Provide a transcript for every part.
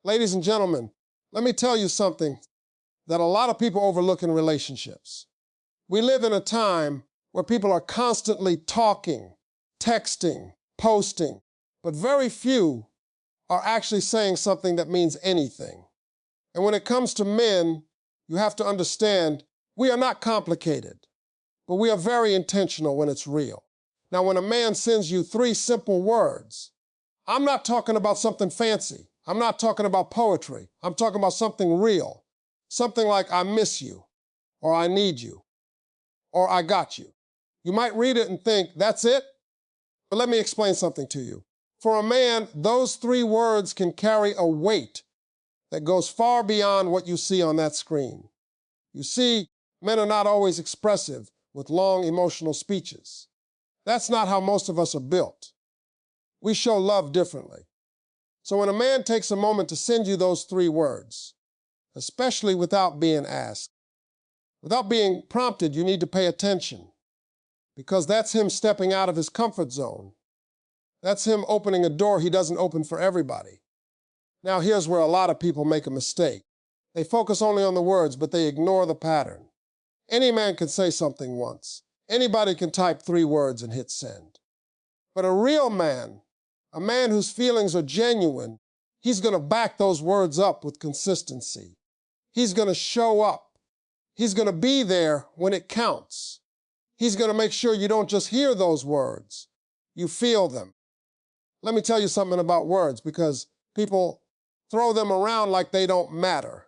Ladies and gentlemen, let me tell you something that a lot of people overlook in relationships. We live in a time where people are constantly talking, texting, posting, but very few are actually saying something that means anything. And when it comes to men, you have to understand we are not complicated, but we are very intentional when it's real. Now, when a man sends you 3 simple words, I'm not talking about something fancy. I'm not talking about poetry. I'm talking about something real. Something like, I miss you, or I need you, or I got you. You might read it and think, that's it? But let me explain something to you. For a man, those 3 words can carry a weight that goes far beyond what you see on that screen. You see, men are not always expressive with long emotional speeches. That's not how most of us are built. We show love differently. So when a man takes a moment to send you those 3 words, especially without being asked, without being prompted, you need to pay attention, because that's him stepping out of his comfort zone. That's him opening a door he doesn't open for everybody. Now, here's where a lot of people make a mistake. They focus only on the words, but they ignore the pattern. Any man can say something once. Anybody can type 3 words and hit send. But a real man, a man whose feelings are genuine, he's going to back those words up with consistency. He's going to show up. He's going to be there when it counts. He's going to make sure you don't just hear those words, you feel them. Let me tell you something about words, because people throw them around like they don't matter.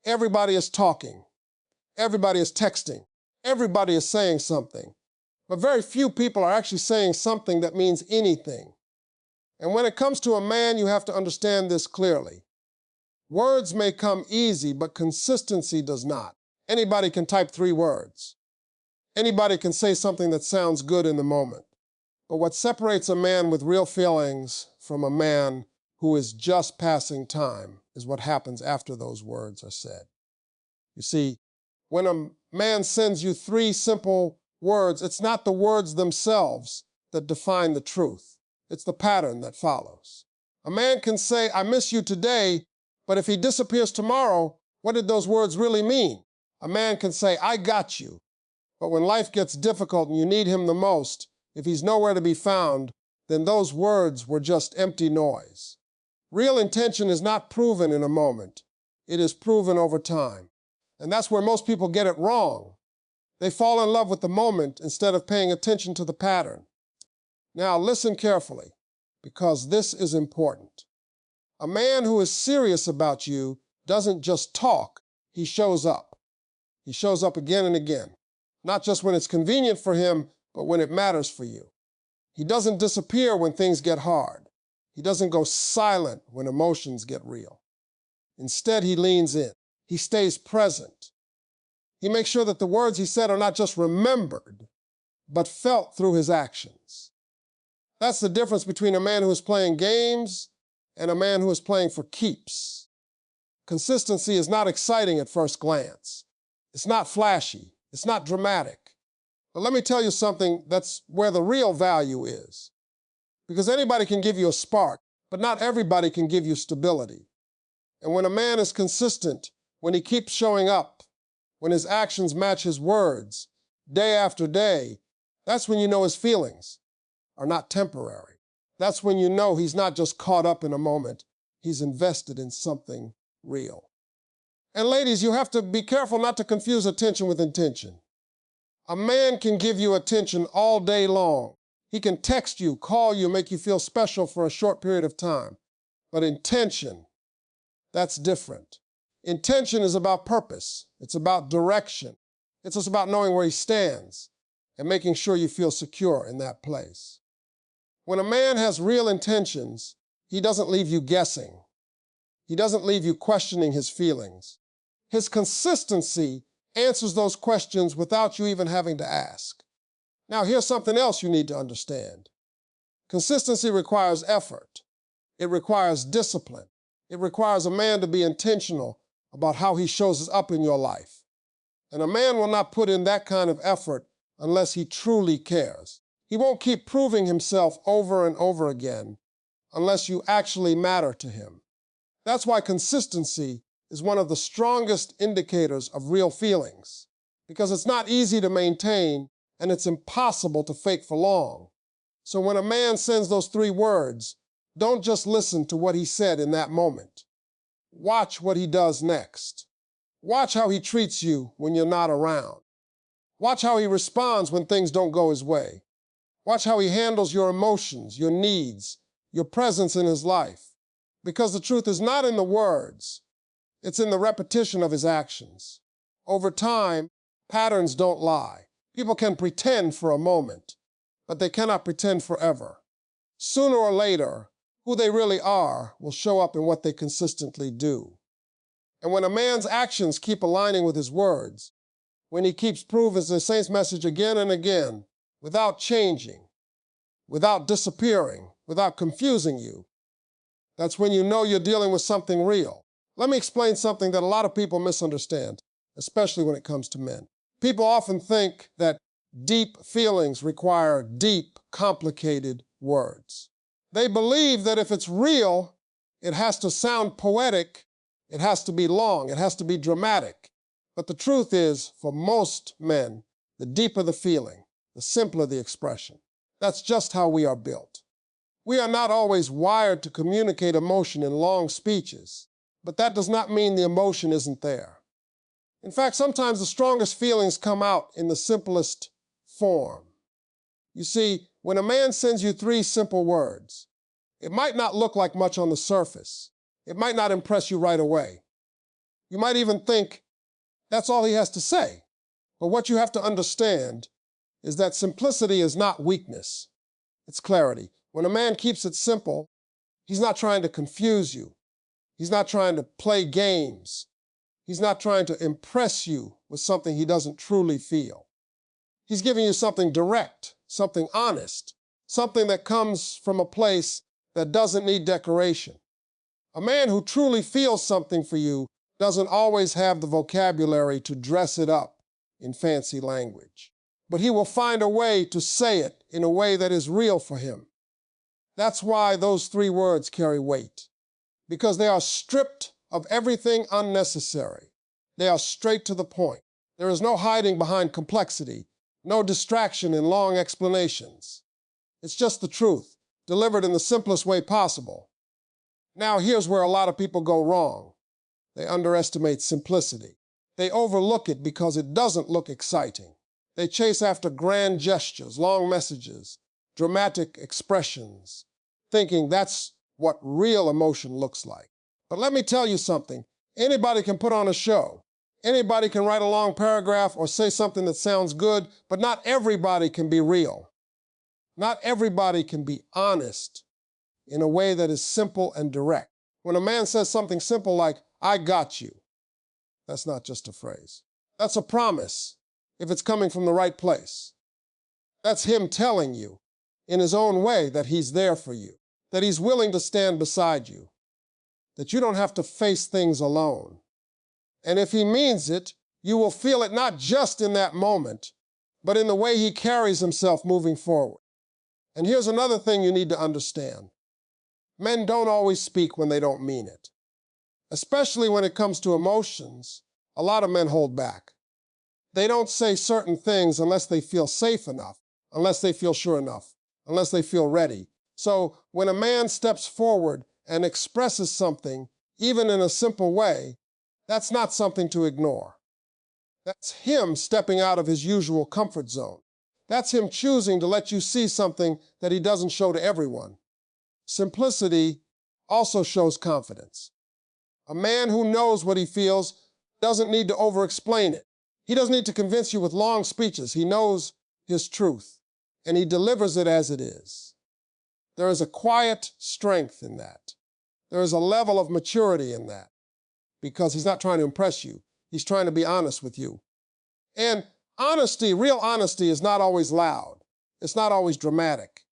Everybody is talking. Everybody is texting. Everybody is saying something. But very few people are actually saying something that means anything. And when it comes to a man, you have to understand this clearly. Words may come easy, but consistency does not. Anybody can type 3 words. Anybody can say something that sounds good in the moment. But what separates a man with real feelings from a man who is just passing time is what happens after those words are said. You see, when a man sends you 3 simple words, it's not the words themselves that define the truth. It's the pattern that follows. A man can say, I miss you today, but if he disappears tomorrow, what did those words really mean? A man can say, I got you, but when life gets difficult and you need him the most, if he's nowhere to be found, then those words were just empty noise. Real intention is not proven in a moment. It is proven over time. And that's where most people get it wrong. They fall in love with the moment instead of paying attention to the pattern. Now listen carefully, because this is important. A man who is serious about you doesn't just talk, he shows up. He shows up again and again, not just when it's convenient for him, but when it matters for you. He doesn't disappear when things get hard. He doesn't go silent when emotions get real. Instead, he leans in. He stays present. He makes sure that the words he said are not just remembered, but felt through his actions. That's the difference between a man who is playing games and a man who is playing for keeps. Consistency is not exciting at first glance. It's not flashy. It's not dramatic. But let me tell you something, that's where the real value is. Because anybody can give you a spark, but not everybody can give you stability. And when a man is consistent, when he keeps showing up, when his actions match his words, day after day, that's when you know his feelings are not temporary. That's when you know he's not just caught up in a moment, he's invested in something real. And ladies, you have to be careful not to confuse attention with intention. A man can give you attention all day long. He can text you, call you, make you feel special for a short period of time. But intention, that's different. Intention is about purpose. It's about direction. It's just about knowing where he stands and making sure you feel secure in that place. When a man has real intentions, he doesn't leave you guessing. He doesn't leave you questioning his feelings. His consistency answers those questions without you even having to ask. Now, here's something else you need to understand. Consistency requires effort. It requires discipline. It requires a man to be intentional about how he shows up in your life. And a man will not put in that kind of effort unless he truly cares. He won't keep proving himself over and over again unless you actually matter to him. That's why consistency is one of the strongest indicators of real feelings, because it's not easy to maintain and it's impossible to fake for long. So when a man sends those 3 words, don't just listen to what he said in that moment. Watch what he does next. Watch how he treats you when you're not around. Watch how he responds when things don't go his way. Watch how he handles your emotions, your needs, your presence in his life. Because the truth is not in the words, it's in the repetition of his actions. Over time, patterns don't lie. People can pretend for a moment, but they cannot pretend forever. Sooner or later, who they really are will show up in what they consistently do. And when a man's actions keep aligning with his words, when he keeps proving the same message again and again, without changing, without disappearing, without confusing you, that's when you know you're dealing with something real. Let me explain something that a lot of people misunderstand, especially when it comes to men. People often think that deep feelings require deep, complicated words. They believe that if it's real, it has to sound poetic, it has to be long, it has to be dramatic. But the truth is, for most men, the deeper the feeling, the simpler the expression. That's just how we are built. We are not always wired to communicate emotion in long speeches, but that does not mean the emotion isn't there. In fact, sometimes the strongest feelings come out in the simplest form. You see, when a man sends you 3 simple words, it might not look like much on the surface. It might not impress you right away. You might even think, that's all he has to say. But what you have to understand is that simplicity is not weakness. It's clarity. When a man keeps it simple, he's not trying to confuse you. He's not trying to play games. He's not trying to impress you with something he doesn't truly feel. He's giving you something direct, something honest, something that comes from a place that doesn't need decoration. A man who truly feels something for you doesn't always have the vocabulary to dress it up in fancy language. But he will find a way to say it in a way that is real for him. That's why those 3 words carry weight, because they are stripped of everything unnecessary. They are straight to the point. There is no hiding behind complexity, no distraction in long explanations. It's just the truth, delivered in the simplest way possible. Now, here's where a lot of people go wrong. They underestimate simplicity. They overlook it because it doesn't look exciting. They chase after grand gestures, long messages, dramatic expressions, thinking that's what real emotion looks like. But let me tell you something. Anybody can put on a show. Anybody can write a long paragraph or say something that sounds good, but not everybody can be real. Not everybody can be honest in a way that is simple and direct. When a man says something simple like, "I got you," that's not just a phrase. That's a promise, if it's coming from the right place. That's him telling you, in his own way, that he's there for you, that he's willing to stand beside you, that you don't have to face things alone. And if he means it, you will feel it not just in that moment, but in the way he carries himself moving forward. And here's another thing you need to understand. Men don't always speak when they don't mean it. Especially when it comes to emotions, a lot of men hold back. They don't say certain things unless they feel safe enough, unless they feel sure enough, unless they feel ready. So when a man steps forward and expresses something, even in a simple way, that's not something to ignore. That's him stepping out of his usual comfort zone. That's him choosing to let you see something that he doesn't show to everyone. Simplicity also shows confidence. A man who knows what he feels doesn't need to over-explain it. He doesn't need to convince you with long speeches. He knows his truth, and he delivers it as it is. There is a quiet strength in that. There is a level of maturity in that, because he's not trying to impress you. He's trying to be honest with you. And honesty, real honesty, is not always loud. It's not always dramatic.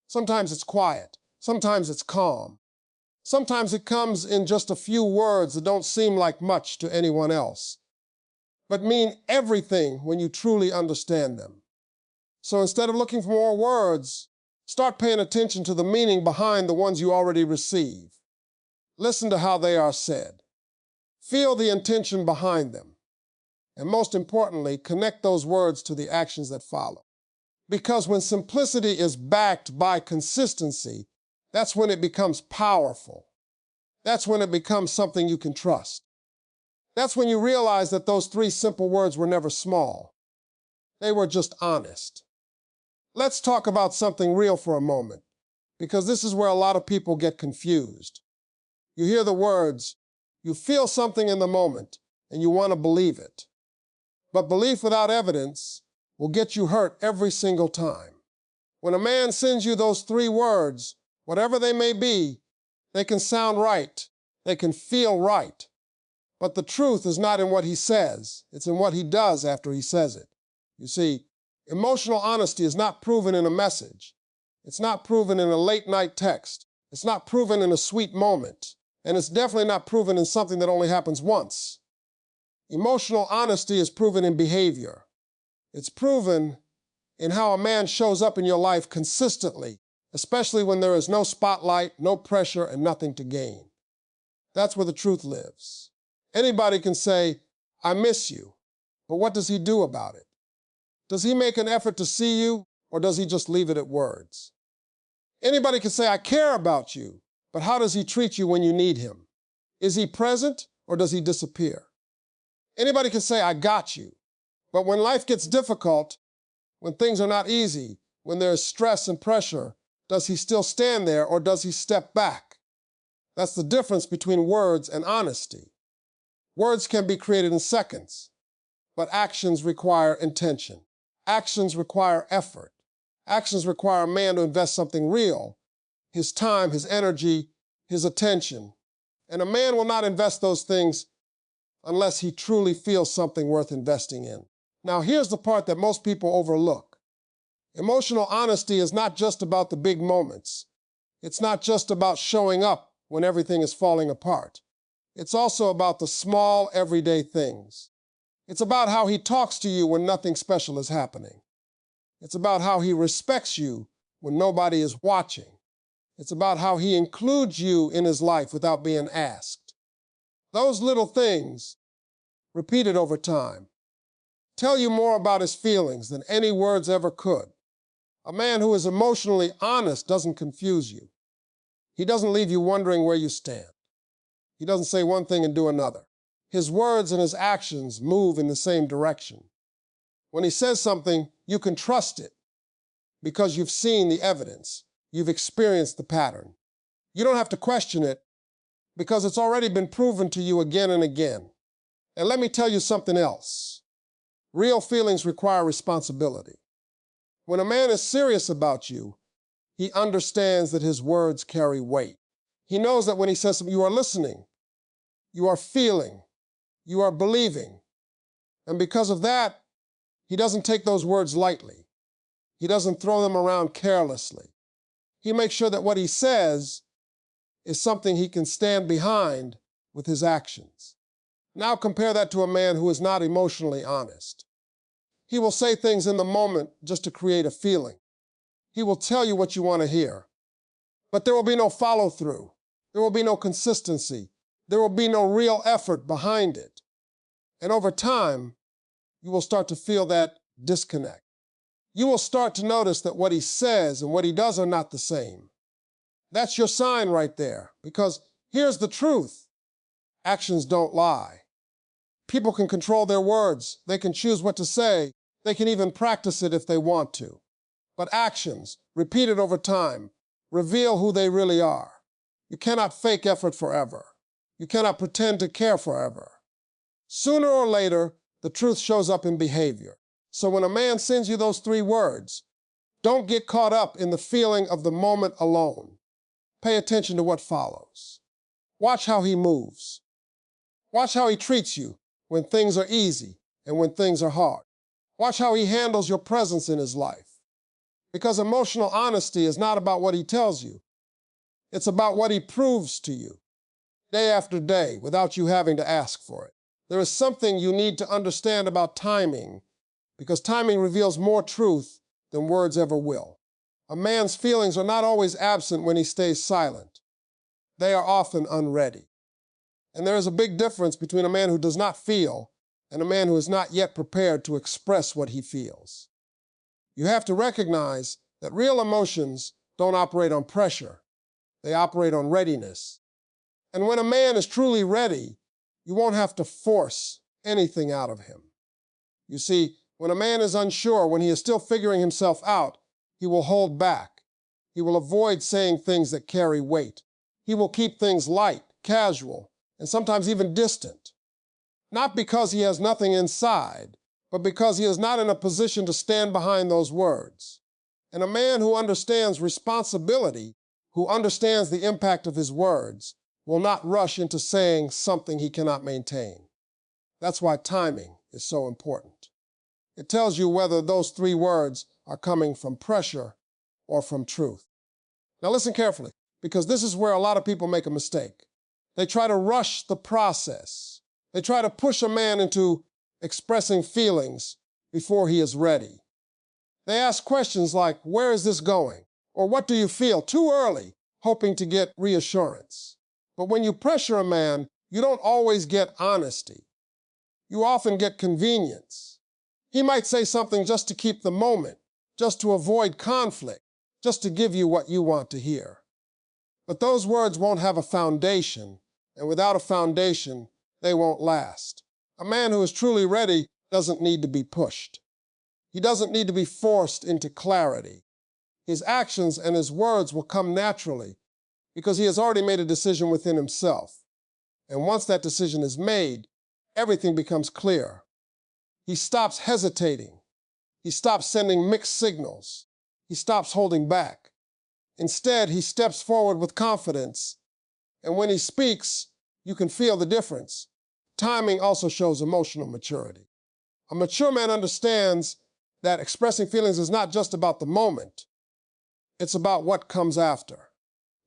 Sometimes it's quiet. Sometimes it's calm. Sometimes it comes in just a few words that don't seem like much to anyone else, but mean everything when you truly understand them. So instead of looking for more words, start paying attention to the meaning behind the ones you already receive. Listen to how they are said. Feel the intention behind them. And most importantly, connect those words to the actions that follow. Because when simplicity is backed by consistency, that's when it becomes powerful. That's when it becomes something you can trust. That's when you realize that those three simple words were never small. They were just honest. Let's talk about something real for a moment, because this is where a lot of people get confused. You hear the words, you feel something in the moment, and you want to believe it. But belief without evidence will get you hurt every single time. When a man sends you those three words, whatever they may be, they can sound right, they can feel right. But the truth is not in what he says, it's in what he does after he says it. You see, emotional honesty is not proven in a message. It's not proven in a late-night text. It's not proven in a sweet moment. And it's definitely not proven in something that only happens once. Emotional honesty is proven in behavior. It's proven in how a man shows up in your life consistently, especially when there is no spotlight, no pressure, and nothing to gain. That's where the truth lives. Anybody can say, I miss you, but what does he do about it? Does he make an effort to see you, or does he just leave it at words? Anybody can say, I care about you, but how does he treat you when you need him? Is he present, or does he disappear? Anybody can say, I got you, but when life gets difficult, when things are not easy, when there is stress and pressure, does he still stand there, or does he step back? That's the difference between words and honesty. Words can be created in seconds, but actions require intention. Actions require effort. Actions require a man to invest something real, his time, his energy, his attention. And a man will not invest those things unless he truly feels something worth investing in. Now, here's the part that most people overlook. Emotional honesty is not just about the big moments. It's not just about showing up when everything is falling apart. It's also about the small, everyday things. It's about how he talks to you when nothing special is happening. It's about how he respects you when nobody is watching. It's about how he includes you in his life without being asked. Those little things, repeated over time, tell you more about his feelings than any words ever could. A man who is emotionally honest doesn't confuse you. He doesn't leave you wondering where you stand. He doesn't say one thing and do another. His words and his actions move in the same direction. When he says something, you can trust it because you've seen the evidence. You've experienced the pattern. You don't have to question it because it's already been proven to you again and again. And let me tell you something else. Real feelings require responsibility. When a man is serious about you, he understands that his words carry weight. He knows that when he says something, you are listening, you are feeling, you are believing. And because of that, he doesn't take those words lightly. He doesn't throw them around carelessly. He makes sure that what he says is something he can stand behind with his actions. Now compare that to a man who is not emotionally honest. He will say things in the moment just to create a feeling. He will tell you what you want to hear. But there will be no follow-through. There will be no consistency. There will be no real effort behind it. And over time, you will start to feel that disconnect. You will start to notice that what he says and what he does are not the same. That's your sign right there, because here's the truth. Actions don't lie. People can control their words. They can choose what to say. They can even practice it if they want to. But actions, repeated over time, reveal who they really are. You cannot fake effort forever. You cannot pretend to care forever. Sooner or later, the truth shows up in behavior. So when a man sends you those three words, don't get caught up in the feeling of the moment alone. Pay attention to what follows. Watch how he moves. Watch how he treats you when things are easy and when things are hard. Watch how he handles your presence in his life. Because emotional honesty is not about what he tells you. It's about what he proves to you, day after day, without you having to ask for it. There is something you need to understand about timing, because timing reveals more truth than words ever will. A man's feelings are not always absent when he stays silent. they are often unready. And there is a big difference between a man who does not feel and a man who is not yet prepared to express what he feels. You have to recognize that real emotions don't operate on pressure. They operate on readiness. And when a man is truly ready, you won't have to force anything out of him. You see, when a man is unsure, when he is still figuring himself out, he will hold back. He will avoid saying things that carry weight. He will keep things light, casual, and sometimes even distant. Not because he has nothing inside, but because he is not in a position to stand behind those words. And a man who understands responsibility, who understands the impact of his words, will not rush into saying something he cannot maintain. That's why timing is so important. It tells you whether those three words are coming from pressure or from truth. Now listen carefully, because this is where a lot of people make a mistake. They try to rush the process. They try to push a man into expressing feelings before he is ready. They ask questions like, where is this going? Or what do you feel? Too early, hoping to get reassurance. But when you pressure a man, you don't always get honesty. You often get convenience. He might say something just to keep the moment, just to avoid conflict, just to give you what you want to hear. But those words won't have a foundation, and without a foundation, they won't last. A man who is truly ready doesn't need to be pushed. He doesn't need to be forced into clarity. His actions and his words will come naturally because he has already made a decision within himself. And once that decision is made, everything becomes clear. He stops hesitating. He stops sending mixed signals. He stops holding back. Instead, he steps forward with confidence. And when he speaks, you can feel the difference. Timing also shows emotional maturity. A mature man understands that expressing feelings is not just about the moment. It's about what comes after.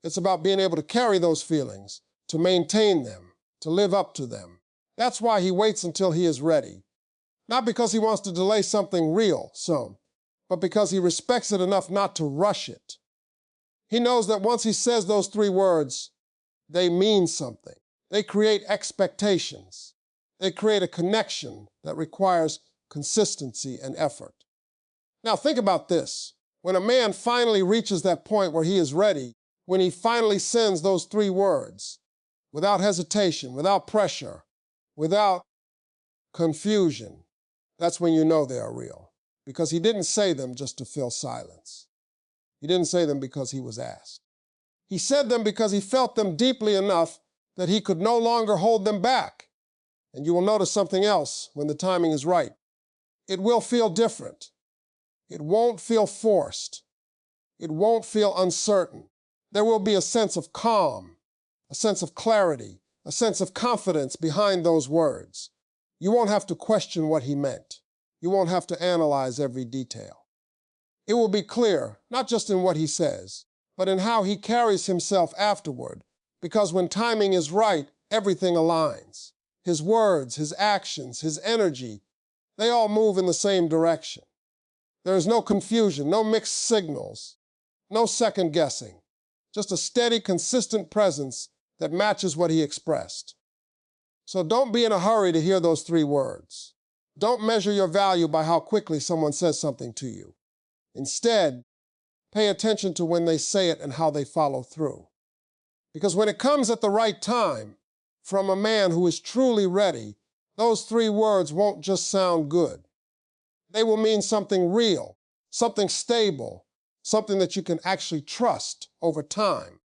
It's about being able to carry those feelings, to maintain them, to live up to them. That's why he waits until he is ready. Not because he wants to delay something real soon, but because he respects it enough not to rush it. He knows that once he says those three words, they mean something. They create expectations. They create a connection that requires consistency and effort. Now think about this. When a man finally reaches that point where he is ready, when he finally sends those three words, without hesitation, without pressure, without confusion, that's when you know they are real. Because he didn't say them just to fill silence. He didn't say them because he was asked. He said them because he felt them deeply enough that he could no longer hold them back. And you will notice something else when the timing is right. It will feel different. It won't feel forced. It won't feel uncertain. There will be a sense of calm, a sense of clarity, a sense of confidence behind those words. You won't have to question what he meant. You won't have to analyze every detail. It will be clear, not just in what he says, but in how he carries himself afterward, because when timing is right, everything aligns. His words, his actions, his energy, they all move in the same direction. There is no confusion, no mixed signals, no second guessing, just a steady, consistent presence that matches what he expressed. So don't be in a hurry to hear those three words. Don't measure your value by how quickly someone says something to you. Instead, pay attention to when they say it and how they follow through. Because when it comes at the right time, from a man who is truly ready, those three words won't just sound good. They will mean something real, something stable, something that you can actually trust over time.